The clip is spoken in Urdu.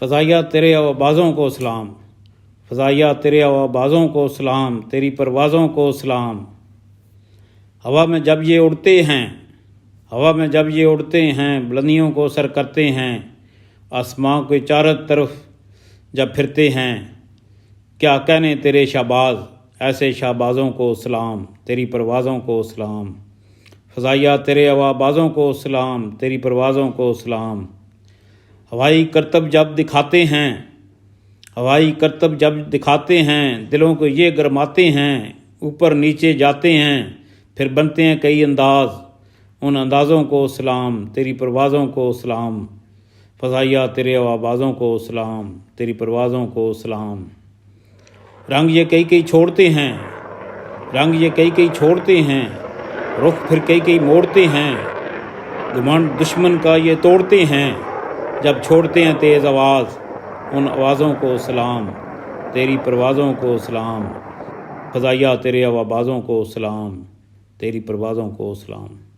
فضائیہ تیرے آوازوں کو سلام، فضائیہ تیرے آوازوں کو سلام، تیری پروازوں کو سلام۔ ہوا میں جب یہ اڑتے ہیں، ہوا میں جب یہ اڑتے ہیں، بلندیوں کو سر کرتے ہیں، آسماں کے چاروں طرف جب پھرتے ہیں، کیا کہنے تیرے شہباز، ایسے شہبازوں کو سلام، تیری پروازوں کو سلام۔ فضائیہ تیرے آوازوں کو سلام، تیری پروازوں کو سلام۔ ہوائی کرتب جب دکھاتے ہیں، ہوائی کرتب جب دکھاتے ہیں، دلوں کو یہ گرماتے ہیں، اوپر نیچے جاتے ہیں، پھر بنتے ہیں کئی انداز، ان اندازوں کو سلام، تیری پروازوں کو سلام۔ فضائیہ تیرے آوازوں کو سلام، تیری پروازوں کو سلام۔ رنگ یہ کئی کئی چھوڑتے ہیں، رنگ یہ کئی کئی چھوڑتے ہیں، رخ پھر کئی کئی موڑتے ہیں، گھمنڈ دشمن کا یہ توڑتے ہیں، جب چھوڑتے ہیں تیز آواز، ان آوازوں کو سلام، تیری پروازوں کو سلام۔ فضائیہ تیرے آوازوں کو سلام، تیری پروازوں کو سلام۔